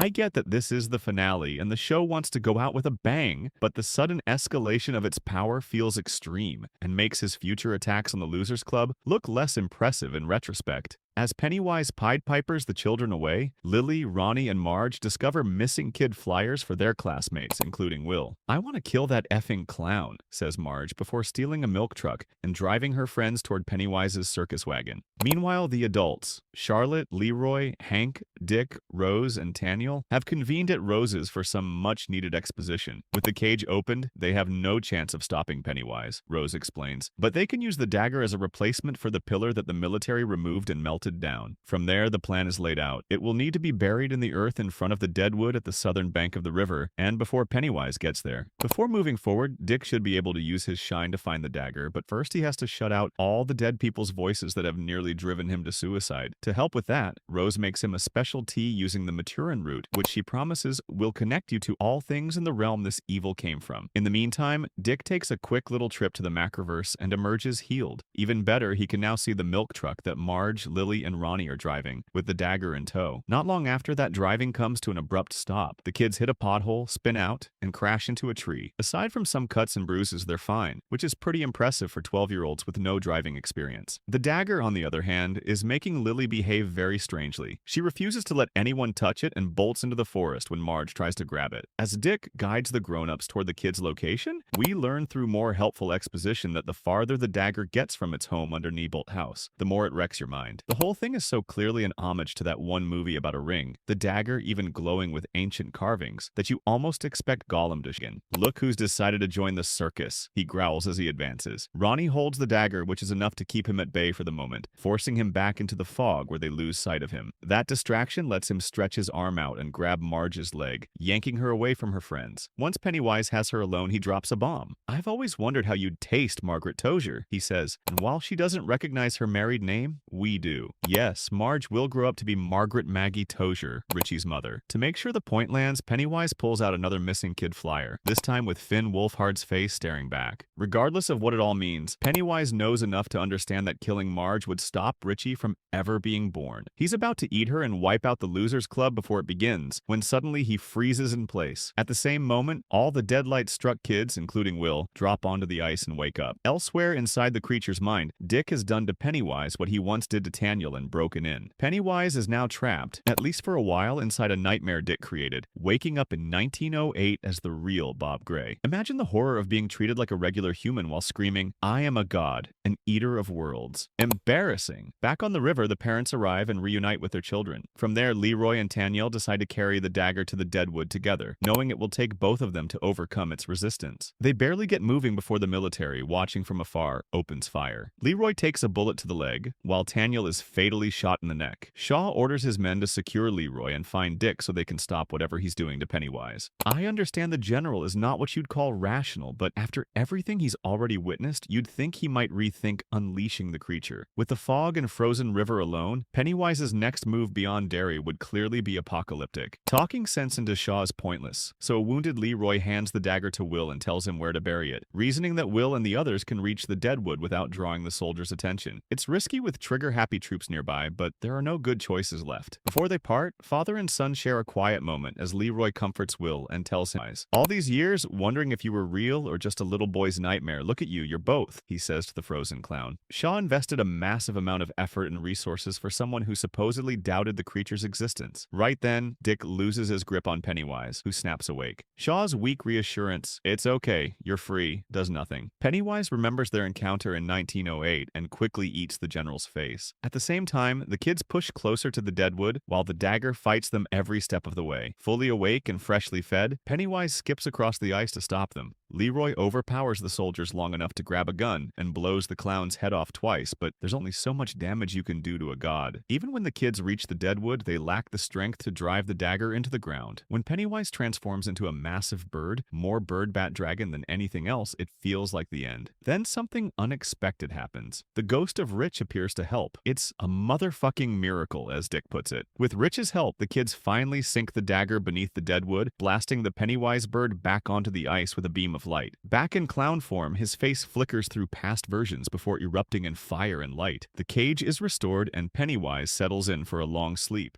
I get that this is the finale and the show wants to go out with a bang, but the sudden escalation of its power feels extreme and makes his future attacks on the Losers Club look less impressive in retrospect. As Pennywise Pied Pipers the children away, Lily, Ronnie, and Marge discover missing kid flyers for their classmates, including Will. "I want to kill that effing clown," says Marge before stealing a milk truck and driving her friends toward Pennywise's circus wagon. Meanwhile, the adults, Charlotte, Leroy, Hank, Dick, Rose, and Taniel, have convened at Rose's for some much-needed exposition. With the cage opened, they have no chance of stopping Pennywise, Rose explains, but they can use the dagger as a replacement for the pillar that the military removed and melted down. From there, the plan is laid out. It will need to be buried in the earth in front of the deadwood at the southern bank of the river, and before Pennywise gets there. Before moving forward, Dick should be able to use his shine to find the dagger, but first he has to shut out all the dead people's voices that have nearly driven him to suicide. To help with that, Rose makes him a special tea using the Maturin root, which she promises will connect you to all things in the realm this evil came from. In the meantime, Dick takes a quick little trip to the Macroverse and emerges healed. Even better, he can now see the milk truck that Marge, Lily, and Ronnie are driving, with the dagger in tow. Not long after that driving comes to an abrupt stop. The kids hit a pothole, spin out, and crash into a tree. Aside from some cuts and bruises, they're fine, which is pretty impressive for 12-year-olds with no driving experience. The dagger, on the other hand, is making Lily behave very strangely. She refuses to let anyone touch it and bolts into the forest when Marge tries to grab it. As Dick guides the grown-ups toward the kids' location, we learn through more helpful exposition that the farther the dagger gets from its home under Neibolt House, the more it wrecks your mind. The whole thing is so clearly an homage to that one movie about a ring, the dagger even glowing with ancient carvings, that you almost expect Gollum to shin. "Look who's decided to join the circus," he growls as he advances. Ronnie holds the dagger, which is enough to keep him at bay for the moment, forcing him back into the fog where they lose sight of him. That distraction lets him stretch his arm out and grab Marge's leg, yanking her away from her friends. Once Pennywise has her alone, he drops a bomb. "I've always wondered how you'd taste Margaret Tozier," he says, and while she doesn't recognize her married name, we do. Yes, Marge will grow up to be Margaret Maggie Tozier, Richie's mother. To make sure the point lands, Pennywise pulls out another missing kid flyer, this time with Finn Wolfhard's face staring back. Regardless of what it all means, Pennywise knows enough to understand that killing Marge would stop Richie from ever being born. He's about to eat her and wipe out the Losers Club before it begins, when suddenly he freezes in place. At the same moment, all the deadlight-struck kids, including Will, drop onto the ice and wake up. Elsewhere inside the creature's mind, Dick has done to Pennywise what he once did to Taniel and broken in. Pennywise is now trapped, at least for a while, inside a nightmare Dick created, waking up in 1908 as the real Bob Gray. Imagine the horror of being treated like a regular human while screaming, "I am a god, an eater of worlds." Embarrassing. Back on the river, the parents arrive and reunite with their children. From there, Leroy and Taniel decide to carry the dagger to the deadwood together, knowing it will take both of them to overcome its resistance. They barely get moving before the military, watching from afar, opens fire. Leroy takes a bullet to the leg, while Taniel is fatally shot in the neck. Shaw orders his men to secure Leroy and find Dick so they can stop whatever he's doing to Pennywise. I understand the general is not what you'd call rational, but after everything he's already witnessed, you'd think he might rethink unleashing the creature. With the fog and frozen river alone, Pennywise's next move beyond Derry would clearly be apocalyptic. Talking sense into Shaw is pointless, so a wounded Leroy hands the dagger to Will and tells him where to bury it, reasoning that Will and the others can reach the deadwood without drawing the soldiers' attention. It's risky with trigger-happy troops nearby, but there are no good choices left. Before they part, father and son share a quiet moment as Leroy comforts Will and tells him, "All these years, wondering if you were real or just a little boy's nightmare. Look at you, you're both," he says to the frozen clown. Shaw invested a massive amount of effort and resources for someone who supposedly doubted the creature's existence. Right then, Dick loses his grip on Pennywise, who snaps awake. Shaw's weak reassurance, "It's okay, you're free," does nothing. Pennywise remembers their encounter in 1908 and quickly eats the general's face. At the same time, the kids push closer to the deadwood, while the dagger fights them every step of the way. Fully awake and freshly fed, Pennywise skips across the ice to stop them. Leroy overpowers the soldiers long enough to grab a gun and blows the clown's head off twice, but there's only so much damage you can do to a god. Even when the kids reach the deadwood, they lack the strength to drive the dagger into the ground. When Pennywise transforms into a massive bird, more bird bat dragon than anything else, it feels like the end. Then something unexpected happens. The ghost of Rich appears to help. It's a motherfucking miracle, as Dick puts it. With Rich's help, the kids finally sink the dagger beneath the deadwood, blasting the Pennywise bird back onto the ice with a beam of light. Back in clown form, his face flickers through past versions before erupting in fire and light. The cage is restored and Pennywise settles in for a long sleep.